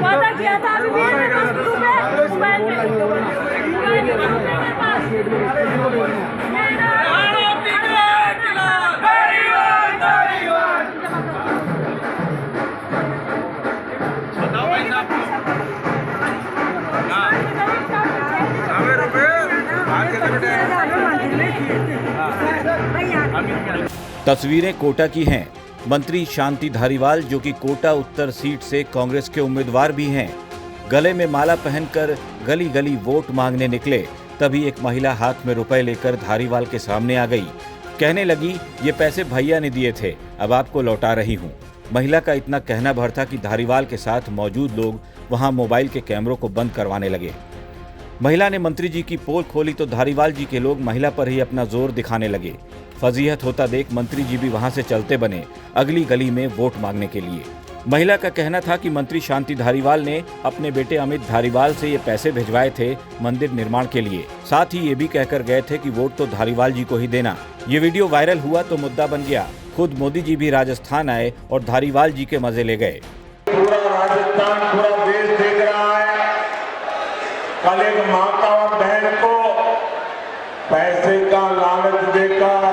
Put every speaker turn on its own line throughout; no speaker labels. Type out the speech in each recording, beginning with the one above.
वादा किया था अभी भी
तस्वीरें कोटा की हैं। मंत्री शांति धारीवाल, जो कि कोटा उत्तर सीट से कांग्रेस के उम्मीदवार भी हैं, गले में माला पहनकर गली गली वोट मांगने निकले। तभी एक महिला हाथ में रुपए लेकर धारीवाल के सामने आ गई। कहने लगी, ये पैसे भैया ने दिए थे, अब आपको लौटा रही हूँ। महिला का इतना कहना भर था कि धारीवाल के साथ मौजूद लोग वहां मोबाइल के कैमरों को बंद करवाने लगे। महिला ने मंत्री जी की पोल खोली तो धारीवाल जी के लोग महिला पर ही अपना जोर दिखाने लगे। फजीहत होता देख मंत्री जी भी वहां से चलते बने अगली गली में वोट मांगने के लिए। महिला का कहना था कि मंत्री शांति धारीवाल ने अपने बेटे अमित धारीवाल से ये पैसे भिजवाए थे मंदिर निर्माण के लिए। साथ ही ये भी कहकर गए थे कि वोट तो धारीवाल जी को ही देना। ये वीडियो वायरल हुआ तो मुद्दा बन गया। खुद मोदी जी भी राजस्थान आए और धारीवाल जी के मजे ले गए।
पूरा राजस्थान, पूरा देश देख रहा है। कल एक माता और बहन को पैसे का लालच देकर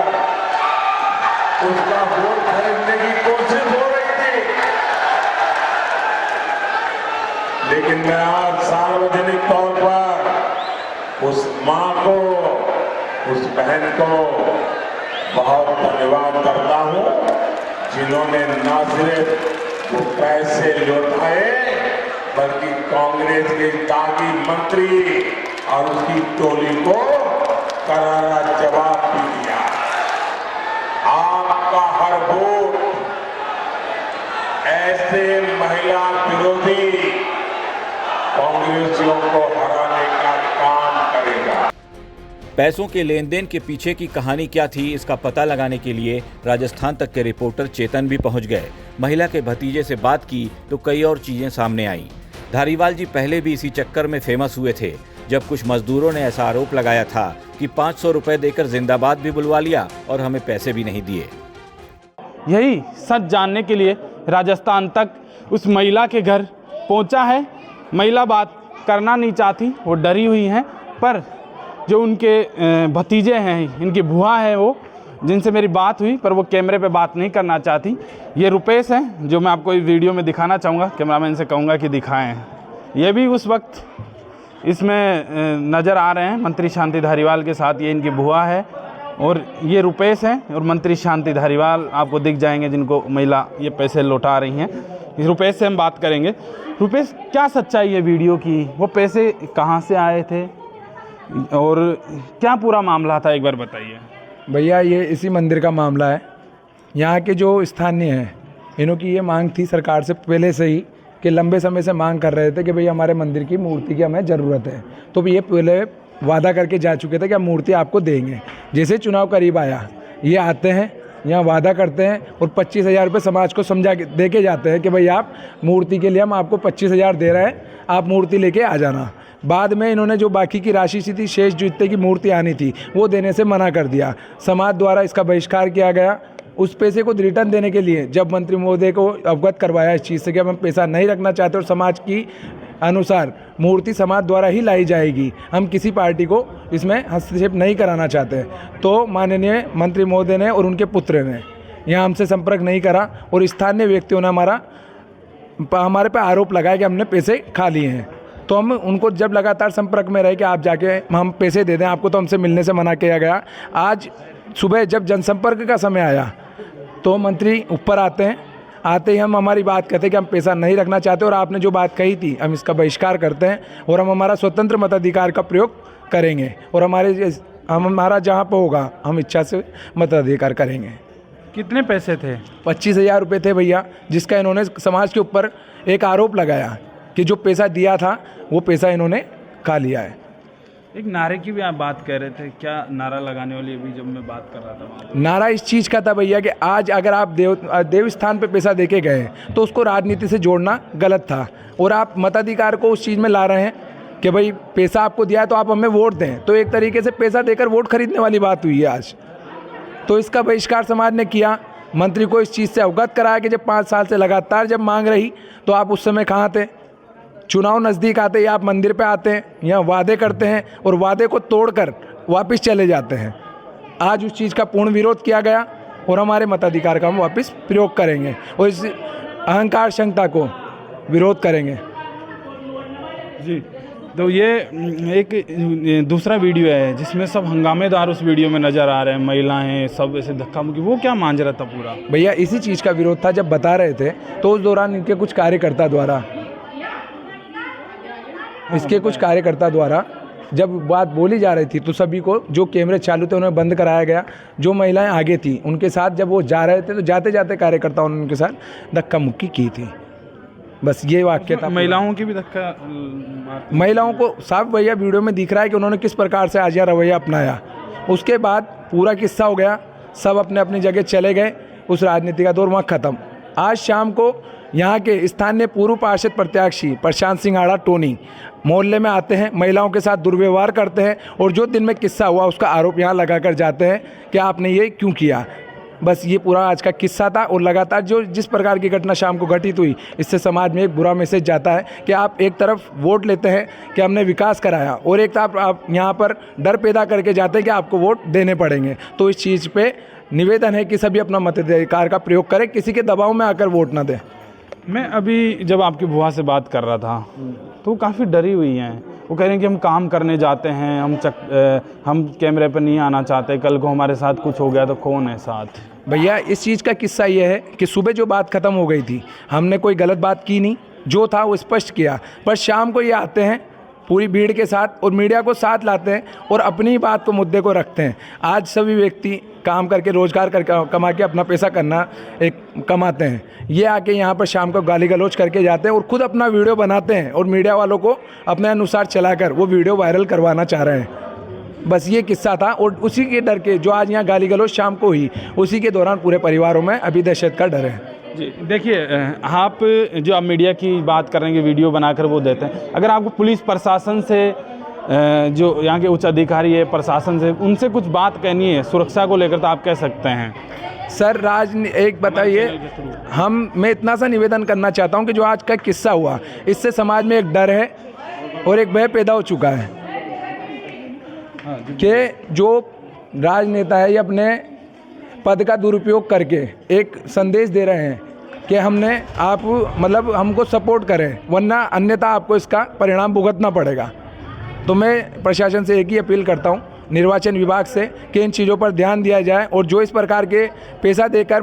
उसका वोट खरीदने की कोशिश हो रही थी, लेकिन मैं आज सार्वजनिक तौर पर उस मां को, उस बहन को बहुत धन्यवाद करता हूं, जिन्होंने न सिर्फ वो पैसे लौटाए बल्कि कांग्रेस के दागी मंत्री और उसकी टोली को करारा जवाब भी दिया। आपका हर वोट ऐसे महिला विरोधी कांग्रेसियों को हराने का काम करेगा।
पैसों के लेन देन के पीछे की कहानी क्या थी, इसका पता लगाने के लिए राजस्थान तक के रिपोर्टर चेतन भी पहुंच गए। महिला के भतीजे से बात की तो कई और चीजें सामने आई। धारीवाल जी पहले भी इसी चक्कर में फेमस हुए थे, जब कुछ मजदूरों ने ऐसा आरोप लगाया था कि 500 रुपए देकर जिंदाबाद भी बुलवा लिया और हमें पैसे भी नहीं दिए।
यही सच जानने के लिए राजस्थान तक उस महिला के घर पहुंचा है। महिला बात करना नहीं चाहती, वो डरी हुई हैं, पर जो उनके भतीजे हैं, इनकी बुआ है, वो जिनसे मेरी बात हुई, पर वो कैमरे पे बात नहीं करना चाहती। ये रुपेश हैं, जो मैं आपको इस वीडियो में दिखाना चाहूँगा। कैमरामैन से कहूँगा कि दिखाएं। ये भी उस वक्त इसमें नज़र आ रहे हैं मंत्री शांति धारीवाल के साथ। ये इनकी बुआ है और ये रुपेश हैं और मंत्री शांति धारीवाल आपको दिख जाएंगे, जिनको महिला ये पैसे लौटा रही हैं। इस रुपेश से हम बात करेंगे। रुपेश, क्या सच्चाई है वीडियो की? वो पैसे कहाँ से आए थे और क्या पूरा मामला था, एक बार बताइए।
भैया, ये इसी मंदिर का मामला है। यहाँ के जो स्थानीय हैं, इन्हों की ये मांग थी सरकार से पहले से ही, कि लंबे समय से मांग कर रहे थे कि भैया हमारे मंदिर की मूर्ति की हमें ज़रूरत है। तो ये पहले वादा करके जा चुके थे कि हम मूर्ति आपको देंगे। जैसे चुनाव करीब आया, ये आते हैं, यहाँ वादा करते हैं और 25,000 रुपये समाज को समझा के दे के जाते हैं कि भाई आप मूर्ति के लिए हम आपको 25,000 दे रहे हैं, आप मूर्ति लेके आ जाना। बाद में इन्होंने जो बाकी की राशि सी थी, शेष जितने की मूर्ति आनी थी, वो देने से मना कर दिया। समाज द्वारा इसका बहिष्कार किया गया। उस पैसे को रिटर्न देने के लिए जब मंत्री महोदय को अवगत करवाया इस चीज़ से कि हम पैसा नहीं रखना चाहते और समाज की अनुसार मूर्ति समाज द्वारा ही लाई जाएगी, हम किसी पार्टी को इसमें हस्तक्षेप नहीं कराना चाहते, तो माननीय मंत्री महोदय ने और उनके पुत्र ने यहाँ हमसे संपर्क नहीं करा और स्थानीय व्यक्तियों ने हमारे पे आरोप लगाया कि हमने पैसे खा लिए हैं। तो हम उनको जब लगातार संपर्क में रहे कि आप जाके हम पैसे दे दें आपको, तो हमसे मिलने से मना किया गया। आज सुबह जब जनसंपर्क का समय आया तो मंत्री ऊपर आते ही हम हमारी बात कहते हैं कि हम पैसा नहीं रखना चाहते और आपने जो बात कही थी हम इसका बहिष्कार करते हैं और हम हमारा स्वतंत्र मताधिकार का प्रयोग करेंगे और हमारा जहाँ पर होगा हम इच्छा से मताधिकार करेंगे।
कितने पैसे थे?
25,000 रुपये थे भैया, जिसका इन्होंने समाज के ऊपर एक आरोप लगाया कि जो पैसा दिया था वो पैसा इन्होंने खा लिया है।
एक नारे की भी आप बात कर रहे थे, क्या नारा लगाने वाली अभी जब मैं बात कर रहा था वहाँ पे?
नारा इस चीज़ का था भैया कि आज अगर आप देव स्थान पे पैसा देके गए तो उसको राजनीति से जोड़ना गलत था और आप मताधिकार को उस चीज़ में ला रहे हैं कि भाई पैसा आपको दिया है तो आप हमें वोट दें, तो एक तरीके से पैसा देकर वोट खरीदने वाली बात हुई है आज। तो इसका बहिष्कार समाज ने किया। मंत्री को इस चीज़ से अवगत कराया कि जब 5 साल से लगातार जब मांग रही तो आप उस समय कहाँ थे। चुनाव नज़दीक आते ही आप मंदिर पे आते हैं, यहाँ वादे करते हैं और वादे को तोड़कर वापस चले जाते हैं। आज उस चीज़ का पूर्ण विरोध किया गया और हमारे मताधिकार का हम वापस प्रयोग करेंगे और इस अहंकार क्षमता को विरोध करेंगे।
जी, तो ये एक दूसरा वीडियो है जिसमें सब हंगामेदार उस वीडियो में नज़र आ रहे हैं, महिलाएं सब ऐसे धक्का मुक्की, वो क्या मांझ था पूरा?
भैया इसी चीज़ का विरोध था। जब बता रहे थे तो उस दौरान इनके कुछ कार्यकर्ता द्वारा जब बात बोली जा रही थी तो सभी को, जो कैमरे चालू थे उन्हें बंद कराया गया। जो महिलाएं आगे थी उनके साथ जब वो जा रहे थे तो जाते जाते कार्यकर्ताओं ने उनके साथ धक्का मुक्की की थी। बस ये वाक्य था।
महिलाओं की भी धक्का,
महिलाओं को साफ भैया वीडियो में दिख रहा है कि उन्होंने किस प्रकार से आज यह रवैया अपनाया। उसके बाद पूरा किस्सा हो गया, सब अपने अपनी जगह चले गए, उस राजनीति का दौर वहाँ ख़त्म। आज शाम को यहाँ के स्थानीय पूर्व पार्षद प्रत्याशी प्रशांत सिंह आड़ा टोनी मोहल्ले में आते हैं, महिलाओं के साथ दुर्व्यवहार करते हैं और जो दिन में किस्सा हुआ उसका आरोप यहाँ लगा कर जाते हैं कि आपने ये क्यों किया। बस ये पूरा आज का किस्सा था। और लगातार जो जिस प्रकार की घटना शाम को घटित हुई, इससे समाज में एक बुरा मैसेज जाता है कि आप एक तरफ वोट लेते हैं कि हमने विकास कराया और एक तरफ आप यहाँ पर डर पैदा करके जाते हैं कि आपको वोट देने पड़ेंगे। तो इस चीज़ पे निवेदन है कि सभी अपना मताधिकार का प्रयोग करें, किसी के दबाव में आकर वोट ना दें।
मैं अभी जब आपकी बुआ से बात कर रहा था तो वो काफ़ी डरी हुई हैं। वो कह रहे हैं कि हम काम करने जाते हैं, हम कैमरे पर नहीं आना चाहते, कल को हमारे साथ कुछ हो गया तो कौन है साथ।
भैया इस चीज़ का किस्सा ये है कि सुबह जो बात ख़त्म हो गई थी, हमने कोई गलत बात की नहीं, जो था वो स्पष्ट किया। पर शाम को ये आते हैं पूरी भीड़ के साथ और मीडिया को साथ लाते हैं और अपनी बात को, मुद्दे को रखते हैं। आज सभी व्यक्ति काम करके, रोजगार करके, कमा के अपना पैसा कमाते हैं। ये आके यहाँ पर शाम को गाली गलौज करके जाते हैं और खुद अपना वीडियो बनाते हैं और मीडिया वालों को अपने अनुसार चलाकर वो वीडियो वायरल करवाना चाह रहे हैं। बस ये किस्सा था और उसी के डर के जो आज यहाँ गाली गलौज शाम को हुई, उसी के दौरान पूरे परिवारों में अभी दहशत का डर है।
जी देखिए, आप जो आप मीडिया की बात कर रहे हैं कि वीडियो बनाकर वो देते हैं, अगर आपको पुलिस प्रशासन से, जो यहाँ के उच्च अधिकारी है प्रशासन से, उनसे कुछ बात कहनी है सुरक्षा को लेकर, तो आप कह सकते हैं।
सर एक बताइए, मैं इतना सा निवेदन करना चाहता हूँ कि जो आज का किस्सा हुआ, इससे समाज में एक डर है और एक भय पैदा हो चुका है कि जो राजनेता है ये अपने पद का दुरुपयोग करके एक संदेश दे रहे हैं कि आप हमको सपोर्ट करें, वरना अन्यथा आपको इसका परिणाम भुगतना पड़ेगा। तो मैं प्रशासन से एक ही अपील करता हूं, निर्वाचन विभाग से, कि इन चीज़ों पर ध्यान दिया जाए और जो इस प्रकार के पैसा देकर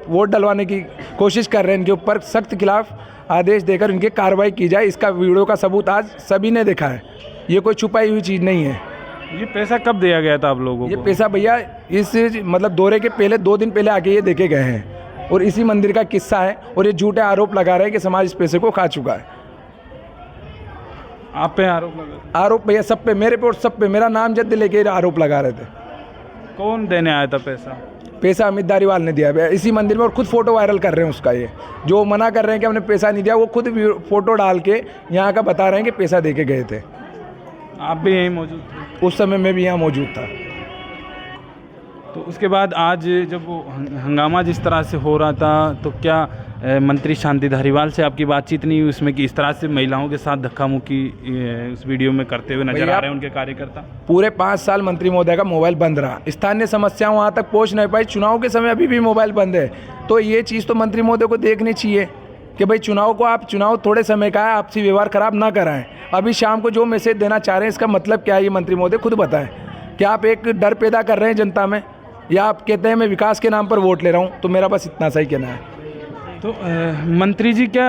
वोट डलवाने की कोशिश कर रहे हैं, इनके ऊपर सख्त खिलाफ आदेश देकर इनकी कार्रवाई की जाए। इसका वीडियो का सबूत आज सभी ने देखा है, ये कोई छुपाई हुई चीज़ नहीं है।
ये पैसा कब दिया गया था आप लोगों को?
ये पैसा भैया इस दौरे के पहले 2 दिन पहले आके ये देखे गए हैं और इसी मंदिर का किस्सा है और ये झूठे आरोप लगा रहे हैं कि समाज इस पैसे को खा चुका है।
आप पे आरोप लगा?
आरोप भैया सब पे, मेरे पे और सब पे, मेरा नाम जद लेके आरोप लगा रहे थे।
कौन देने आया था पैसा?
पैसा अमित धारीवाल ने दिया भैया इसी मंदिर में, और खुद फोटो वायरल कर रहे हैं उसका। ये जो मना कर रहे हैं कि हमने पैसा नहीं दिया, वो खुद फोटो डाल के यहाँ का बता रहे हैं कि पैसा दे के गए थे।
आप भी यहीं मौजूद थे?
उस समय मैं भी यहाँ मौजूद था।
तो उसके बाद आज जब वो हंगामा जिस तरह से हो रहा था, तो क्या मंत्री शांति धारीवाल से आपकी बातचीत नहीं हुई उसमें कि इस तरह से महिलाओं के साथ धक्का मुक्की उस वीडियो में करते हुए नजर आ रहे हैं उनके कार्यकर्ता? पूरे 5 साल मंत्री महोदय का मोबाइल बंद रहा, स्थानीय समस्याएं वहाँ तक पहुँच नहीं पाई। चुनाव के समय अभी भी मोबाइल बंद है। तो ये चीज़ तो मंत्री महोदय को देखनी चाहिए कि भाई चुनाव थोड़े समय का है, आपसी व्यवहार खराब ना कराएं। अभी शाम को जो मैसेज देना चाह रहे हैं, इसका मतलब क्या है, ये मंत्री महोदय खुद बताएं। क्या आप एक डर पैदा कर रहे हैं जनता में, या आप कहते हैं मैं विकास के नाम पर वोट ले रहा हूं? तो मेरा बस इतना सा ही कहना है। तो मंत्री जी क्या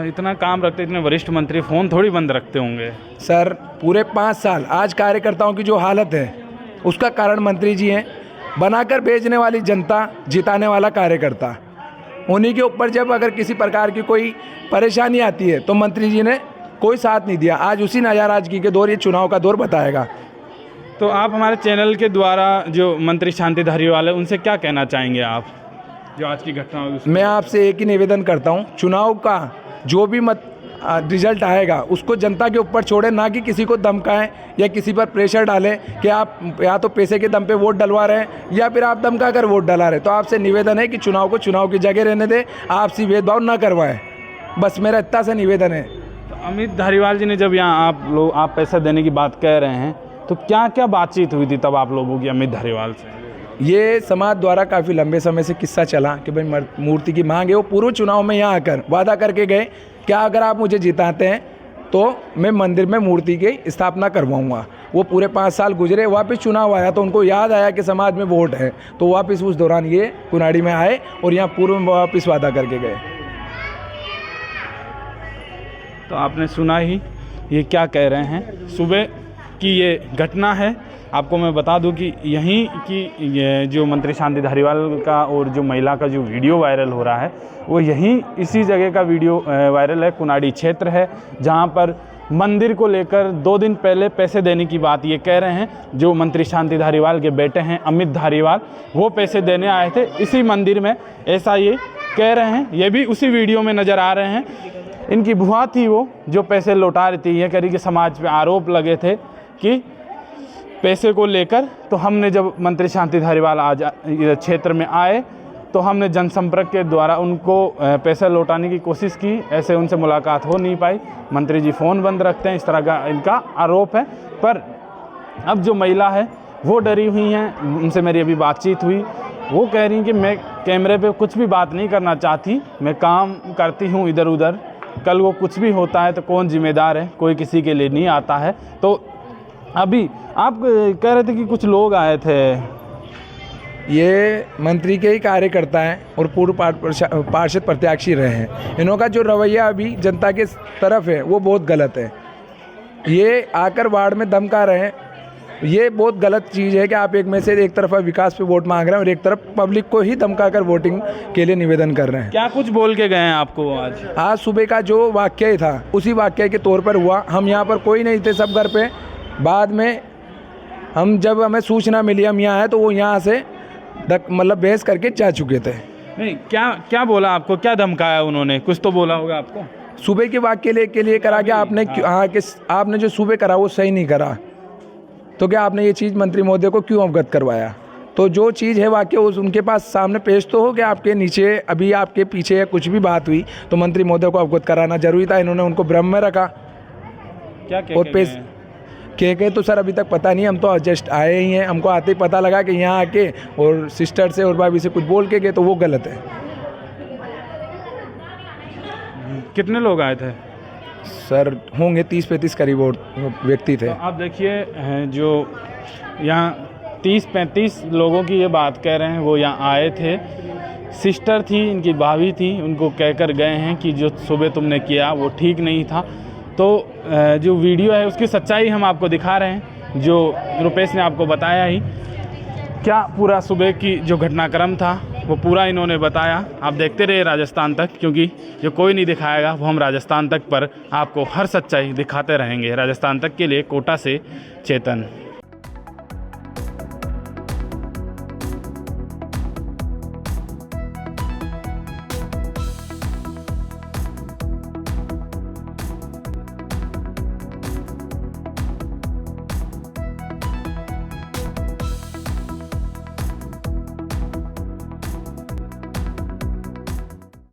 इतना काम रखते, इतने वरिष्ठ मंत्री फ़ोन थोड़ी बंद रखते होंगे?
सर पूरे 5 साल आज कार्यकर्ताओं की जो हालत है उसका कारण मंत्री जी हैं। बनाकर भेजने वाली जनता, जिताने वाला कार्यकर्ता, उन्हीं के ऊपर जब अगर किसी प्रकार की कोई परेशानी आती है तो मंत्री जी ने कोई साथ नहीं दिया। आज उसी नाराजगी के दौर, ये चुनाव का दौर बताएगा।
तो आप हमारे चैनल के द्वारा जो मंत्री शांति धारीवाल है उनसे क्या कहना चाहेंगे आप, जो आज की घटना हुई?
मैं आपसे एक ही निवेदन करता हूं, चुनाव का जो भी रिजल्ट आएगा उसको जनता के ऊपर छोड़े, ना कि किसी को धमकाएं या किसी पर प्रेशर डालें कि आप या तो पैसे के दम पे वोट डलवा रहे हैं या फिर आप धमका कर वोट डला रहे हैं। तो आपसे निवेदन है कि चुनाव को चुनाव की जगह रहने दें, आपसी भेदभाव ना करवाएं, बस मेरा इतना सा निवेदन है।
तो अमित धारीवाल जी ने जब यहाँ आप पैसा देने की बात कह रहे हैं तो क्या क्या बातचीत हुई थी तब आप लोगों की अमित धारीवाल से?
ये समाज द्वारा काफ़ी लंबे समय से किस्सा चला कि भाई मूर्ति की मांग है। वो पूर्व चुनाव में यहाँ आकर वादा करके गए क्या अगर आप मुझे जिताते हैं तो मैं मंदिर में मूर्ति की स्थापना करवाऊंगा। वो पूरे 5 साल गुजरे, वापस चुनाव आया तो उनको याद आया कि समाज में वोट है, तो वापस उस दौरान ये कुनाड़ी में आए और यहाँ पूर्व में वापस वादा करके गए।
तो आपने सुना ही ये क्या कह रहे हैं। सुबह की ये घटना है। आपको मैं बता दूं कि यहीं की ये जो मंत्री शांति धारीवाल का और जो महिला का जो वीडियो वायरल हो रहा है वो यहीं इसी जगह का वीडियो वायरल है। कुनाड़ी क्षेत्र है जहां पर मंदिर को लेकर 2 दिन पहले पैसे देने की बात ये कह रहे हैं। जो मंत्री शांति धारीवाल के बेटे हैं अमित धारीवाल, वो पैसे देने आए थे इसी मंदिर में, ऐसा ये कह रहे हैं। ये भी उसी वीडियो में नज़र आ रहे हैं। इनकी बुआ थी वो जो पैसे लौटा रही थी। ये कह रही कि समाज पे आरोप लगे थे कि पैसे को लेकर, तो हमने जब मंत्री शांति धारीवाल आज क्षेत्र में आए तो हमने जनसंपर्क के द्वारा उनको पैसा लौटाने की कोशिश की, ऐसे उनसे मुलाकात हो नहीं पाई। मंत्री जी फ़ोन बंद रखते हैं, इस तरह का इनका आरोप है। पर अब जो महिला है वो डरी हुई हैं। उनसे मेरी अभी बातचीत हुई, वो कह रही हैं कि मैं कैमरे पे कुछ भी बात नहीं करना चाहती, मैं काम करती हूँ इधर उधर, कल वो कुछ भी होता है तो कौन जिम्मेदार है, कोई किसी के लिए नहीं आता है। तो अभी आप कह रहे थे कि कुछ लोग आए थे,
ये मंत्री के ही कार्यकर्ता हैं और पूर्व पार्षद प्रत्याशी रहे हैं। इन्हों का जो रवैया अभी जनता के तरफ है वो बहुत गलत है। ये आकर वार्ड में धमका रहे हैं, ये बहुत गलत चीज़ है कि आप एक तरफ विकास पे वोट मांग रहे हैं और एक तरफ पब्लिक को ही धमका कर वोटिंग के लिए निवेदन कर रहे हैं।
क्या कुछ बोल के गए हैं आपको
आज सुबह का जो वाक्य था उसी वाक्य के तौर पर हुआ। हम यहाँ पर कोई नहीं थे, सब घर पे। बाद में जब हमें सूचना मिली हम यहाँ आए तो वो यहाँ से मतलब बहस करके जा चुके थे।
नहीं, क्या बोला आपको, क्या धमकाया उन्होंने? कुछ तो बोला होगा आपको।
सुबह के वाक्य के लिए करा कि आपने जो सुबह करा वो सही नहीं करा, तो क्या आपने ये चीज़ मंत्री महोदय को क्यों अवगत करवाया? तो जो चीज़ है वाक्य उनके पास सामने पेश तो हो गया। आपके नीचे अभी आपके पीछे कुछ भी बात हुई तो मंत्री महोदय को अवगत कराना जरूरी था। इन्होंने उनको भ्रम में रखा।
क्या
और पेश के तो सर अभी तक पता नहीं, हम तो जस्ट आए ही हैं। हमको आते ही पता लगा कि यहाँ आके और सिस्टर से और भाभी से कुछ बोल के गए, तो वो गलत है।
कितने लोग आए थे
सर? होंगे 30-35 करीब और व्यक्ति थे।
तो आप देखिए जो यहाँ 30-35 लोगों की ये बात कह रहे हैं, वो यहाँ आए थे। सिस्टर थी, इनकी भाभी थी, उनको कहकर गए हैं कि जो सुबह तुमने किया वो ठीक नहीं था। तो जो वीडियो है उसकी सच्चाई हम आपको दिखा रहे हैं, जो रुपेश ने आपको बताया ही। क्या पूरा सुबह की जो घटनाक्रम था वो पूरा इन्होंने बताया। आप देखते रहिए राजस्थान तक, क्योंकि जो कोई नहीं दिखाएगा वो हम राजस्थान तक पर आपको हर सच्चाई दिखाते रहेंगे। राजस्थान तक के लिए कोटा से चेतन।